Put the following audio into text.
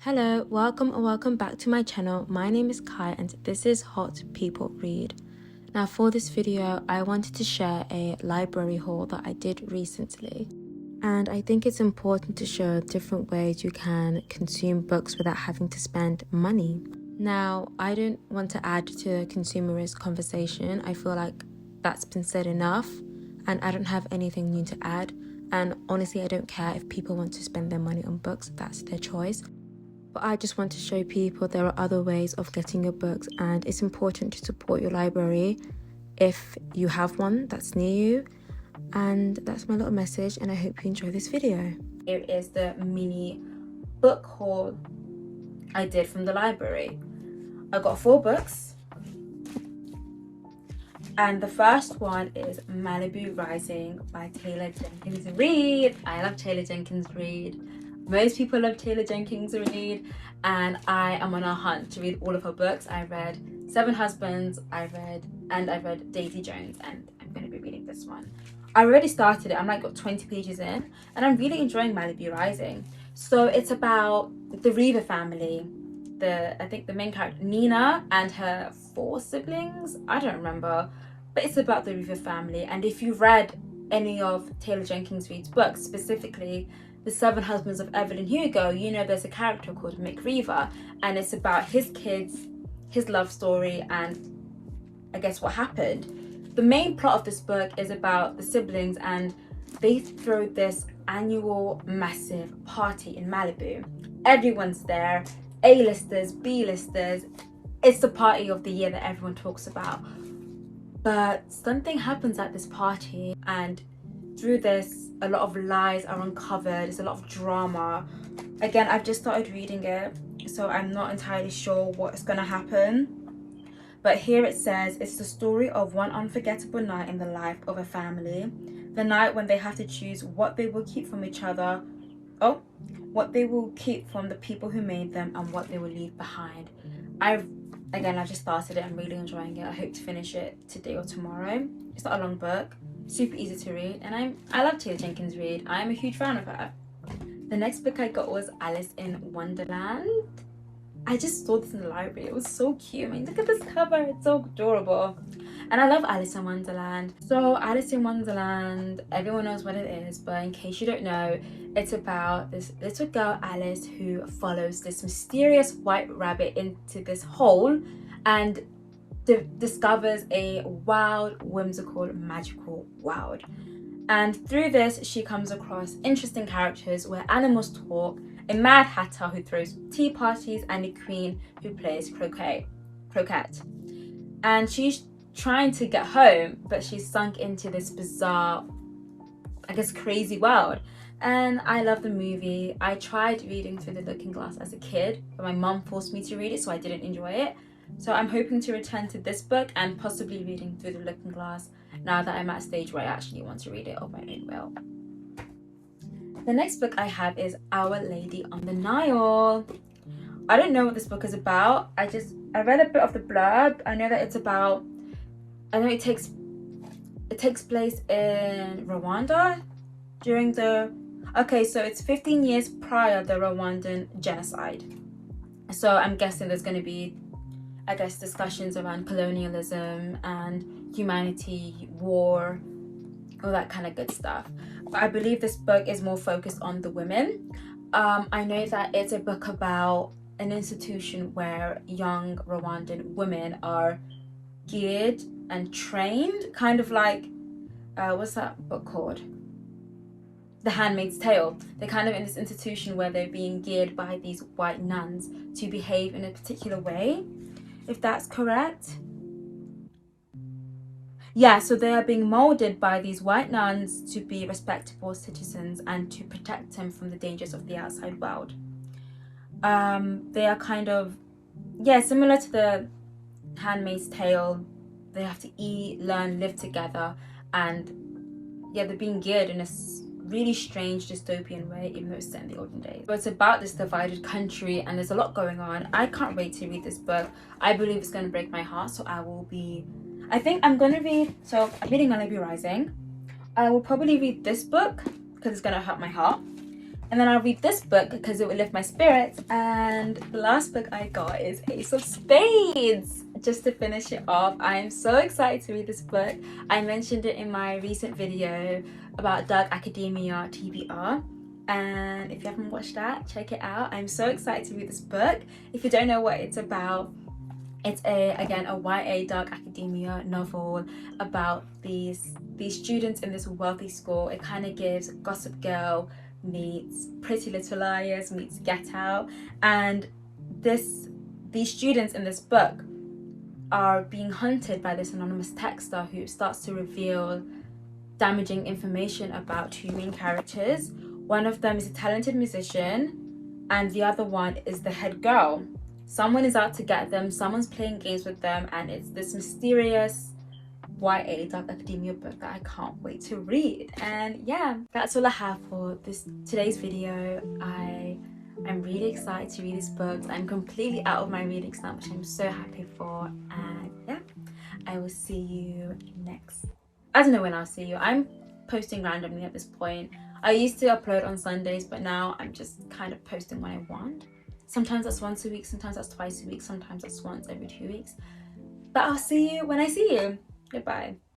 Hello, welcome and welcome back to my channel. My name is Kai and this is Hot People Read. Now for this video, I wanted to share a library haul that I did recently. And I think it's important to show different ways you can consume books without having to spend money. Now, I don't want to add to the consumerist conversation. I feel like that's been said enough and I don't have anything new to add. And honestly, I don't care if people want to spend their money on books, that's their choice. But I just want to show people there are other ways of getting your books, and it's important to support your library if you have one that's near you. And that's my little message, and I hope you enjoy this video. Here is the mini book haul I did from the library. I got 4 books, and the first one is Malibu Rising by Taylor Jenkins Reid. I love Taylor Jenkins Reid. Most people love Taylor Jenkins Reid, and I am on a hunt to read all of her books. I read Seven Husbands, I read Daisy Jones, and I'm going to be reading this one. I already started it. I'm like got 20 pages in, and I'm really enjoying Malibu Rising. So it's about the Reaver family. I think the main character, Nina, and her 4 siblings. I don't remember, but it's about the Reaver family. And if you've read any of Taylor Jenkins Reid's books, specifically The Seven Husbands of Evelyn Hugo, you know there's a character called Mick Reaver, and it's about his kids, his love story, and I guess what happened. The main plot of this book is about the siblings, and they throw this annual massive party in Malibu. Everyone's there, A-listers, B-listers. It's the party of the year that everyone talks about. But something happens at this party, and through this, a lot of lies are uncovered. There's a lot of drama. Again, I've just started reading it, so I'm not entirely sure what's gonna happen. But here it says, it's the story of one unforgettable night in the life of a family. The night when they have to choose what they will keep from each other. Oh, what they will keep from the people who made them and what they will leave behind. I've just started it. I'm really enjoying it. I hope to finish it today or tomorrow. It's not a long book. Super easy to read, and I love Taylor Jenkins Reid. I am a huge fan of her. The next book I got was Alice in Wonderland. I just saw this in the library. It was so cute. I mean, look at this cover. It's so adorable. And I love Alice in Wonderland. So Alice in Wonderland, everyone knows what it is, but in case you don't know, it's about this little girl, Alice, who follows this mysterious white rabbit into this hole and discovers a wild, whimsical, magical world. And through this, she comes across interesting characters where animals talk, a Mad Hatter who throws tea parties, and a queen who plays croquet. And she's trying to get home, but she's sunk into this bizarre, I guess, crazy world. And I love the movie. I tried reading Through the Looking Glass as a kid, but my mum forced me to read it, so I didn't enjoy it. So I'm hoping to return to this book and possibly reading Through the Looking Glass now that I'm at a stage where I actually want to read it of my own will. The next book I have is Our Lady on the Nile. I don't know what this book is about. I read a bit of the blurb. I know that it's about, it takes place in Rwanda during so it's 15 years prior the Rwandan genocide. So I'm guessing there's going to be, discussions around colonialism and humanity, war, all that kind of good stuff. But I believe this book is more focused on the women. I know that it's a book about an institution where young Rwandan women are geared and trained, kind of like, what's that book called? The Handmaid's Tale. They're kind of in this institution where they're being geared by these white nuns to behave in a particular way, if that's correct. Yeah, so they are being molded by these white nuns to be respectable citizens and to protect them from the dangers of the outside world. They are kind of, similar to the Handmaid's Tale. They have to eat, learn, live together, and they're being geared in a really strange dystopian way, even though it's set in the olden days. But it's about this divided country, and there's a lot going on. I can't wait to read this book. I believe it's going to break my heart, so I'm reading Malibu Rising. I will probably read this book because it's going to hurt my heart. And then I'll read this book because it will lift my spirits. And the last book I got is Ace of Spades. Just to finish it off, I'm so excited to read this book. I mentioned it in my recent video about Dark Academia TBR. And if you haven't watched that, check it out. I'm so excited to read this book. If you don't know what it's about, it's a YA Dark Academia novel about these students in this wealthy school. It kind of gives Gossip Girl meets Pretty Little Liars meets Get Out, and these students in this book are being hunted by this anonymous texter who starts to reveal damaging information about two main characters. One of them is a talented musician and the other one is the head girl. Someone is out to get them, someone's playing games with them, and it's this mysterious YA Dark Academia book that I can't wait to read. And yeah, that's all I have for today's video. I'm really excited to read these books. I'm completely out of my reading slump, which I'm so happy for. And yeah, I will see you next. I don't know when I'll see you. I'm posting randomly at this point. I used to upload on Sundays, but now I'm just kind of posting when I want. Sometimes that's once a week, sometimes that's twice a week, sometimes that's once every 2 weeks. But I'll see you when I see you. Goodbye.